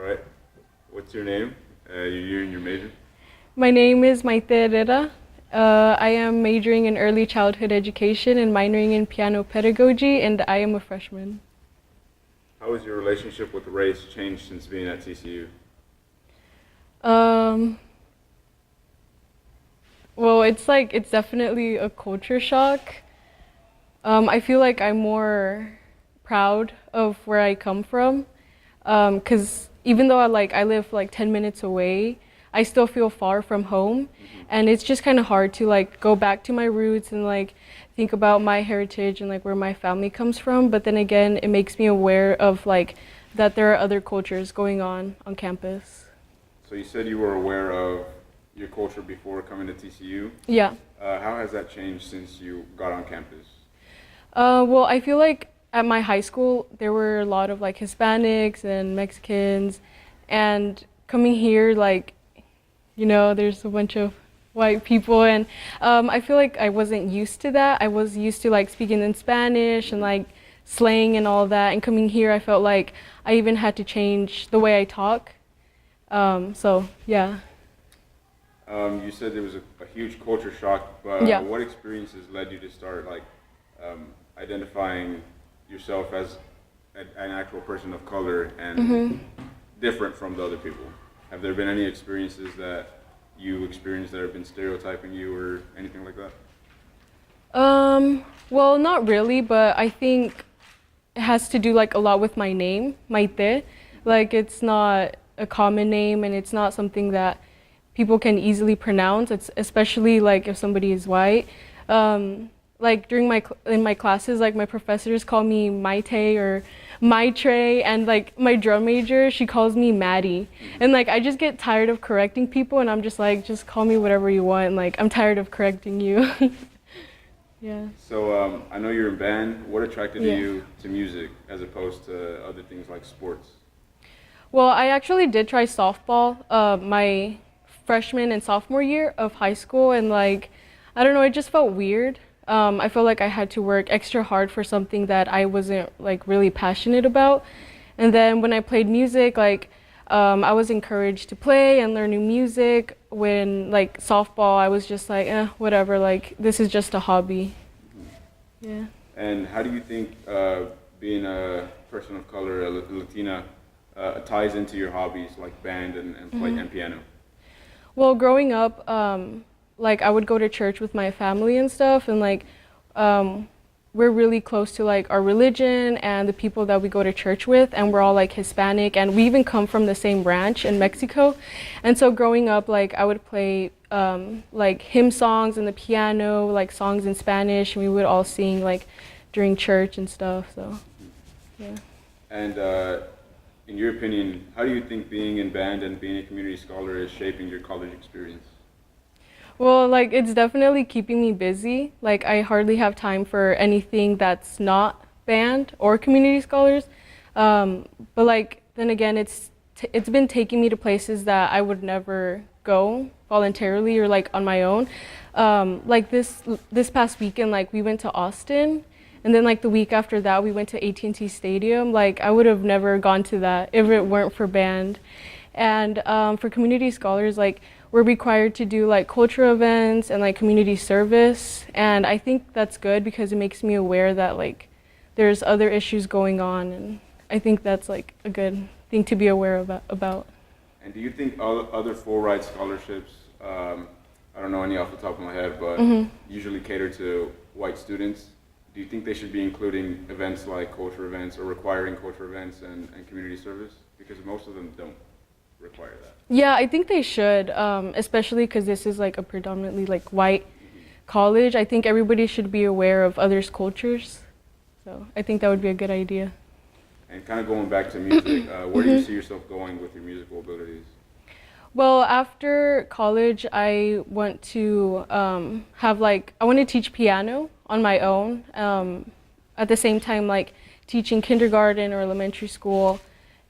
right. What's your name? Your year and your major? My name is Maite Herrera. I am majoring in early childhood education and minoring in piano pedagogy, and I am a freshman. How has your relationship with race changed since being at TCU? Um, well, it's definitely a culture shock. I feel like I'm more proud of where I come from, because even though I live like 10 minutes away, I still feel far from home, and it's just kind of hard to like go back to my roots and like think about my heritage and like where my family comes from. But then again, it makes me aware of like that there are other cultures going on campus. So you said you were aware of your culture before coming to TCU. Yeah. How has that changed since you got on campus? Well, I feel like at my high school there were a lot of like Hispanics and Mexicans, and coming here there's a bunch of white people, and I feel like I wasn't used to that. I was used to like speaking in Spanish and like slang and all that, and coming here I felt like I even had to change the way I talk. So yeah. You said there was a huge culture shock, but Yeah. what experiences led you to start identifying yourself as an actual person of color and different from the other people? Have there been any experiences that you experienced that have been stereotyping you or anything like that? Well, not really, but I think it has to do like a lot with my name, Maite. Like it's not a common name, and it's not something that people can easily pronounce. It's especially like if somebody is white. Like in my classes, like my professors call me Maite or Maitre, and like my drum major, she calls me Maddie. And like I just get tired of correcting people, and I'm just like, just call me whatever you want. Like I'm tired of correcting you. Yeah. So I know you're in band. What attracted Yeah. you to music as opposed to other things like sports? Well, I actually did try softball my freshman and sophomore year of high school, and like I don't know, it just felt weird. I felt like I had to work extra hard for something that I wasn't like really passionate about. And then when I played music, I was encouraged to play and learn new music. When like softball, I was just like, whatever, like this is just a hobby. Yeah. And how do you think being a person of color, a Latina, ties into your hobbies like band and play and piano? Well, growing up, like I would go to church with my family and stuff, and like we're really close to like our religion and the people that we go to church with, and we're all like Hispanic, and we even come from the same branch in Mexico. And so growing up, like I would play like hymn songs on the piano, like songs in Spanish, and we would all sing like during church and stuff. So yeah. And in your opinion, how do you think being in band and being a community scholar is shaping your college experience? Well, like it's definitely keeping me busy. Like I hardly have time for anything that's not band or community scholars. But like then again, it's been taking me to places that I would never go voluntarily or like on my own. Like this past weekend, like we went to Austin, and then like the week after that, we went to AT&T Stadium. Like I would have never gone to that if it weren't for band. And for community scholars, like we're required to do like cultural events and like community service, and I think that's good because it makes me aware that like there's other issues going on, and I think that's like a good thing to be aware about. And do you think other full ride scholarships, I don't know any off the top of my head, but usually cater to white students? Do you think they should be including events like culture events or requiring culture events and community service? Because most of them don't require that. Yeah, I think they should, especially because this is like a predominantly like white college. I think everybody should be aware of others' cultures. So I think that would be a good idea. And kind of going back to music, where do you see yourself going with your musical abilities? Well, after college, I want to I want to teach piano on my own. At the same time, like teaching kindergarten or elementary school.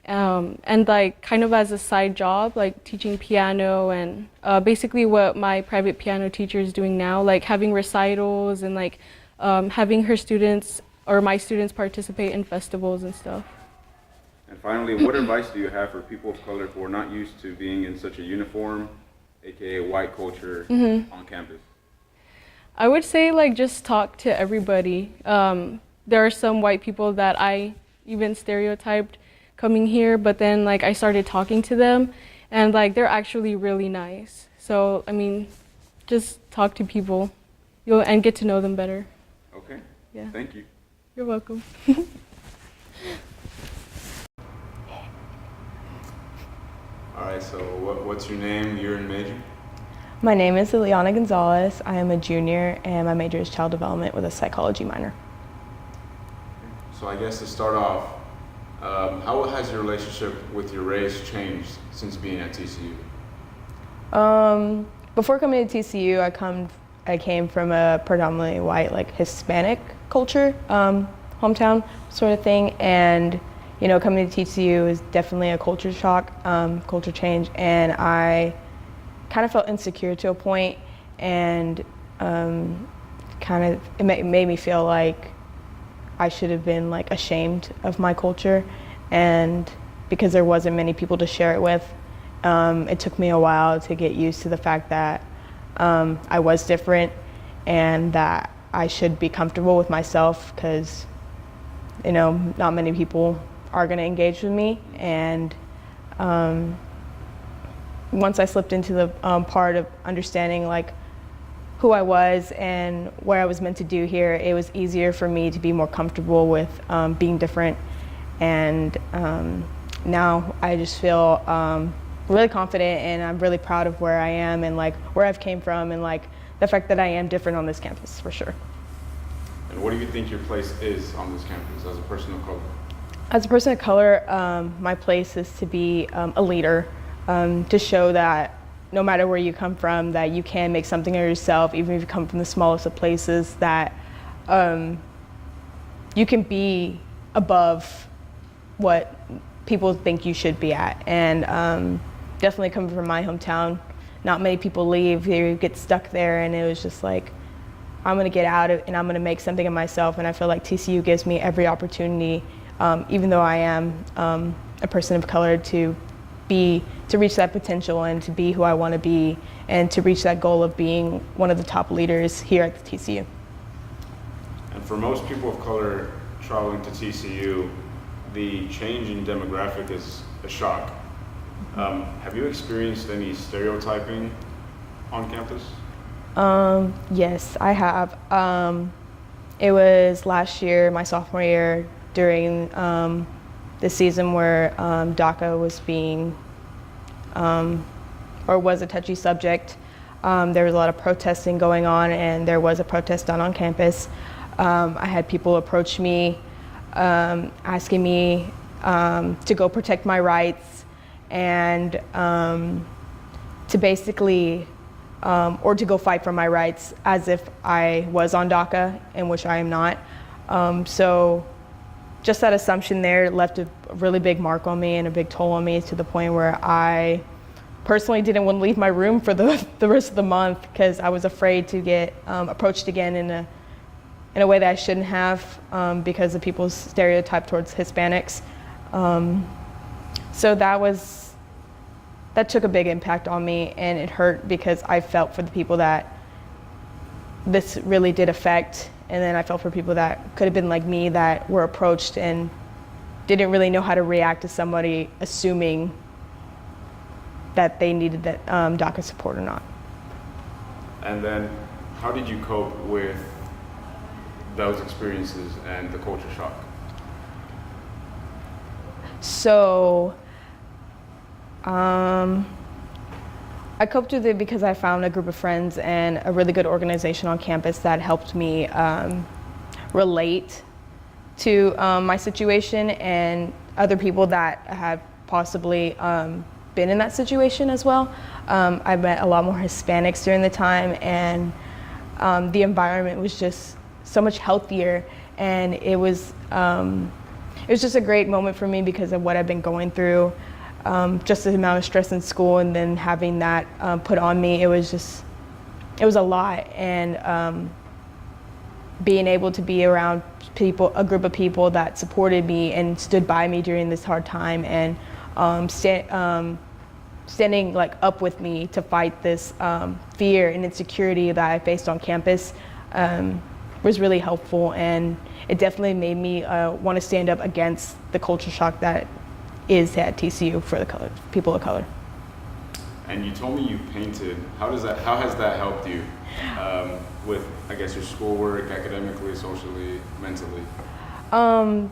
And like kind of as a side job, like teaching piano, and basically what my private piano teacher is doing now, like having recitals and like having her students or my students participate in festivals and stuff. And finally, what advice do you have for people of color who are not used to being in such a uniform, aka white culture, on campus? I would say like just talk to everybody. There are some white people that I even stereotyped coming here, but then like I started talking to them and like they're actually really nice. So I mean, just talk to people and get to know them better. Okay. Yeah. Thank you. You're welcome. All right, so what's your name, year, and major? My name is Ileana Gonzalez. I am a junior and my major is child development with a psychology minor. So I guess to start off, how has your relationship with your race changed since being at TCU? Before coming to TCU, I came from a predominantly white, like Hispanic culture, hometown sort of thing, and you know, coming to TCU is definitely a culture shock, culture change, and I kind of felt insecure to a point, and it made me feel like I should have been like ashamed of my culture, and because there wasn't many people to share it with, it took me a while to get used to the fact that I was different and that I should be comfortable with myself because, you know, not many people are going to engage with me. And once I slipped into the part of understanding like who I was and what I was meant to do here, it was easier for me to be more comfortable with being different. And now I just feel really confident, and I'm really proud of where I am and like where I've came from, and like the fact that I am different on this campus for sure. And what do you think your place is on this campus as a person of color? As a person of color, my place is to be a leader, to show that no matter where you come from, that you can make something of yourself, even if you come from the smallest of places, that you can be above what people think you should be at. And definitely coming from my hometown, not many people leave, they get stuck there, and it was just like, I'm gonna get out and I'm gonna make something of myself. And I feel like TCU gives me every opportunity, even though I am a person of color, to reach that potential and to be who I want to be, and to reach that goal of being one of the top leaders here at the TCU. And for most people of color traveling to TCU, the change in demographic is a shock. Have you experienced any stereotyping on campus? Yes, I have. It was last year, my sophomore year, during the season where DACA was being, or was a touchy subject. There was a lot of protesting going on, and there was a protest done on campus. I had people approach me, asking me to go protect my rights, and to basically, or to go fight for my rights, as if I was on DACA, in which I am not. So just that assumption there left a really big mark on me and a big toll on me, to the point where I personally didn't want to leave my room for the rest of the month, because I was afraid to get approached again in a way that I shouldn't have, because of people's stereotype towards Hispanics. So that took a big impact on me, and it hurt because I felt for the people that this really did affect. And then I felt for people that could have been like me, that were approached and didn't really know how to react to somebody assuming that they needed that DACA support or not. And then how did you cope with those experiences and the culture shock? So I coped with it because I found a group of friends and a really good organization on campus that helped me relate to my situation, and other people that have possibly been in that situation as well. I met a lot more Hispanics during the time, and the environment was just so much healthier, and it was just a great moment for me because of what I've been going through. Just the amount of stress in school, and then having that put on me, it was a lot. And being able to be around a group of people that supported me and stood by me during this hard time, and standing like up with me to fight this fear and insecurity that I faced on campus was really helpful, and it definitely made me want to stand up against the culture shock that is at TCU for the people of color. And you told me you painted. How has that helped you with, I guess, your schoolwork, academically, socially, mentally?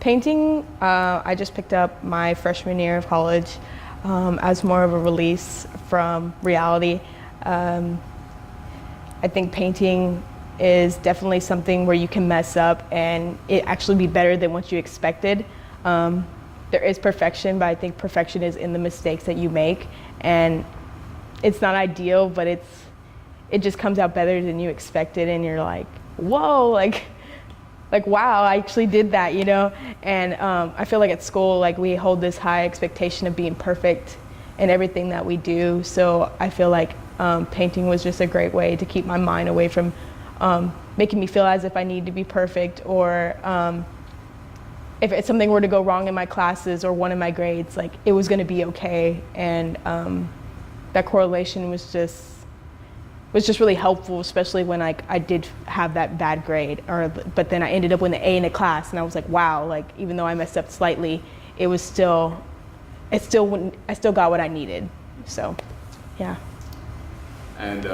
Painting, I just picked up my freshman year of college as more of a release from reality. I think painting is definitely something where you can mess up and it actually be better than what you expected. There is perfection, but I think perfection is in the mistakes that you make, and it's not ideal, but it just comes out better than you expected, and you're like, whoa, like wow, I actually did that, you know? And I feel like at school, like we hold this high expectation of being perfect in everything that we do. So I feel like painting was just a great way to keep my mind away from making me feel as if I need to be perfect, or if something were to go wrong in my classes or one of my grades, like it was gonna be okay. And that correlation was just really helpful, especially when I did have that bad grade, but then I ended up with an A in a class, and I was like, wow, like even though I messed up slightly, I still got what I needed. So, yeah. And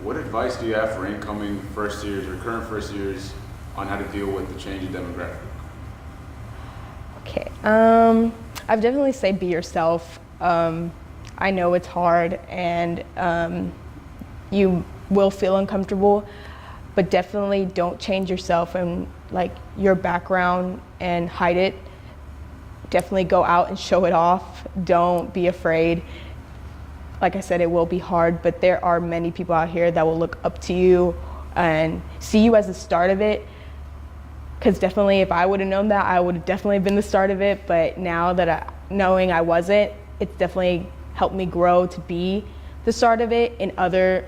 what advice do you have for incoming first years or current first years on how to deal with the changing demographic? Okay, I've definitely say be yourself. I know it's hard, and you will feel uncomfortable, but definitely don't change yourself and like your background and hide it. Definitely go out and show it off. Don't be afraid. Like I said, it will be hard, but there are many people out here that will look up to you and see you as the start of it. Because definitely if I would have known that, I would have definitely been the start of it. But now that knowing I wasn't, it's definitely helped me grow to be the start of it in other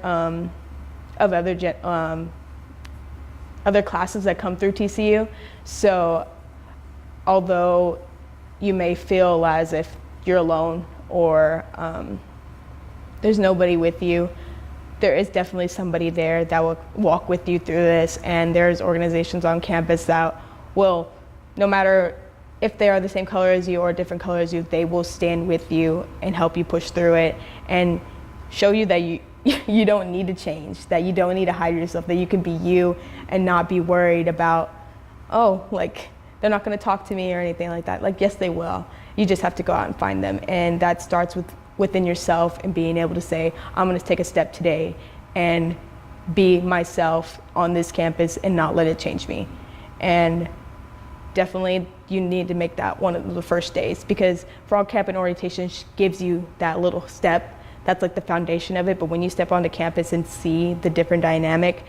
classes that come through TCU. So although you may feel as if you're alone or there's nobody with you, there is definitely somebody there that will walk with you through this, and there's organizations on campus that will, no matter if they are the same color as you or a different color as you, they will stand with you and help you push through it and show you that you don't need to change, that you don't need to hide yourself, that you can be you and not be worried about, oh, like they're not going to talk to me or anything like that. Like, yes, they will. You just have to go out and find them, and that starts within yourself and being able to say, I'm going to take a step today and be myself on this campus and not let it change me. And definitely you need to make that one of the first days, because Frog Camp and orientation gives you that little step. That's like the foundation of it. But when you step onto campus and see the different dynamic,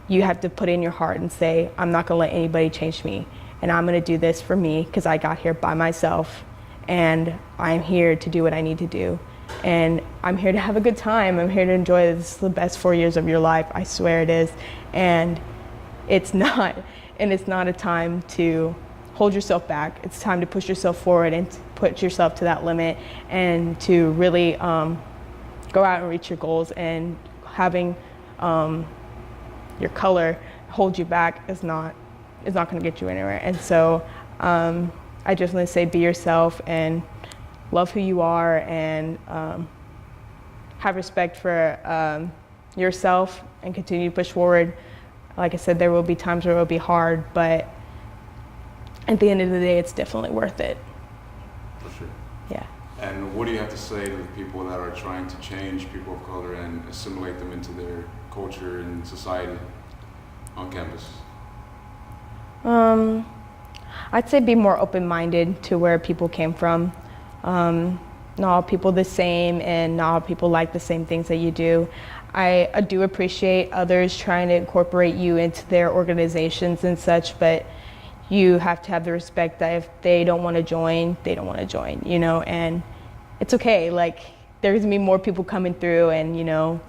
you have to put in your heart and say, I'm not going to let anybody change me. And I'm going to do this for me because I got here by myself. And I'm here to do what I need to do. And I'm here to have a good time. I'm here to enjoy this. This is the best 4 years of your life. I swear it is. And it's not a time to hold yourself back. It's time to push yourself forward and to put yourself to that limit and to really go out and reach your goals. And having your color hold you back is not going to get you anywhere. And so I just want to say be yourself and love who you are, and have respect for yourself and continue to push forward. Like I said, there will be times where it will be hard, but at the end of the day, it's definitely worth it. For sure. Yeah. And what do you have to say to the people that are trying to change people of color and assimilate them into their culture and society on campus? I'd say be more open-minded to where people came from. Not all people the same, and not all people like the same things that you do. I do appreciate others trying to incorporate you into their organizations and such, but you have to have the respect that if they don't want to join, they don't want to join, you know, and it's okay. Like, there's gonna be more people coming through, and, you know,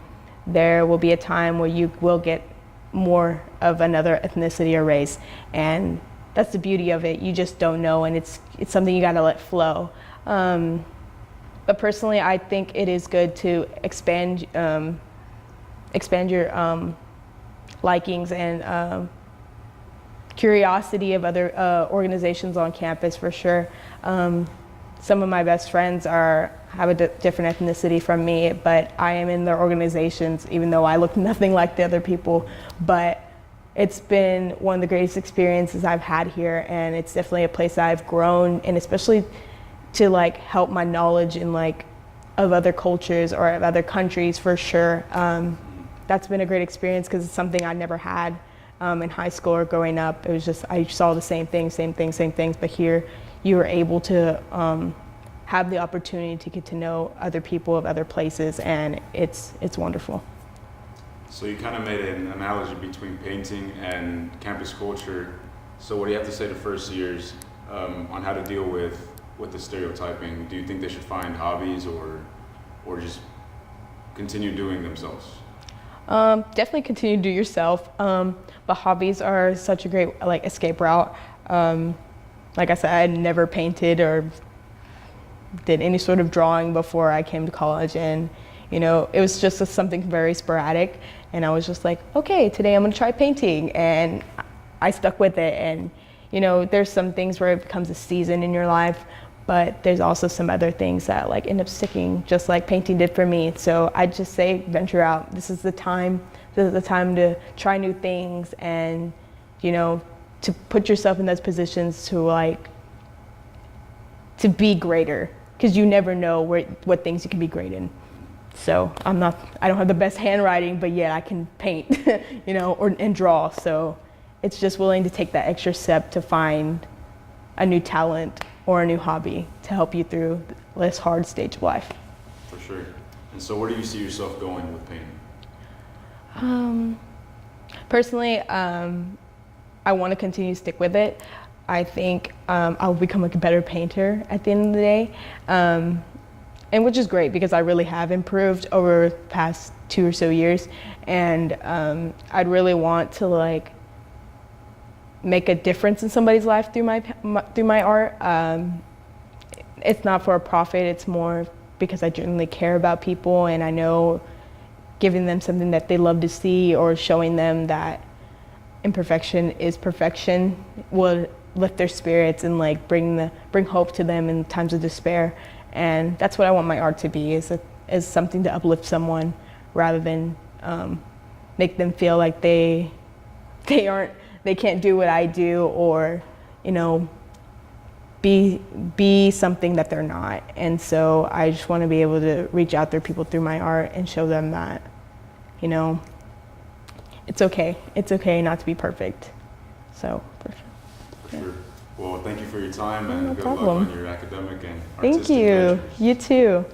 there will be a time where you will get more of another ethnicity or race, and that's the beauty of it. You just don't know, and it's something you got to let flow. But personally, I think it is good to expand your likings and curiosity of other organizations on campus, for sure. Some of my best friends have a different ethnicity from me, but I am in their organizations, even though I look nothing like the other people. But it's been one of the greatest experiences I've had here, and it's definitely a place I've grown, and especially to like help my knowledge in like of other cultures or of other countries, for sure. That's been a great experience because it's something I never had in high school or growing up. It was just, I saw the same things, but here you were able to have the opportunity to get to know other people of other places, and it's wonderful. So you kind of made an analogy between painting and campus culture. So what do you have to say to first years on how to deal with the stereotyping? Do you think they should find hobbies or just continue doing themselves? Definitely continue to do yourself, but hobbies are such a great like escape route. Like I said, I had never painted or did any sort of drawing before I came to college, and you know, it was just something very sporadic, and I was just like, okay, today I'm gonna try painting, and I stuck with it. And you know, there's some things where it becomes a season in your life, but there's also some other things that like end up sticking, just like painting did for me. So I'd just say venture out. This is the time to try new things, and you know, to put yourself in those positions to like to be greater, because you never know what things you can be great in. So I don't have the best handwriting, but yet I can paint, you know, and draw. So it's just willing to take that extra step to find a new talent or a new hobby to help you through this hard stage of life. For sure. And so where do you see yourself going with painting? Personally, I want to continue to stick with it. I think I'll become like a better painter at the end of the day. And which is great because I really have improved over the past 2 or so years. And I'd really want to like make a difference in somebody's life through my art. It's not for a profit, it's more because I genuinely care about people, and I know giving them something that they love to see or showing them that imperfection is perfection will lift their spirits and like bring hope to them in times of despair. And that's what I want my art to be, is something to uplift someone rather than make them feel like they can't do what I do, or you know, be something that they're not. And so I just want to be able to reach out to people through my art and show them that, you know, it's okay not to be perfect. So for sure. Well, thank you for your time, and no good problem. luck on your academic and Thank artistic you. ventures. You too.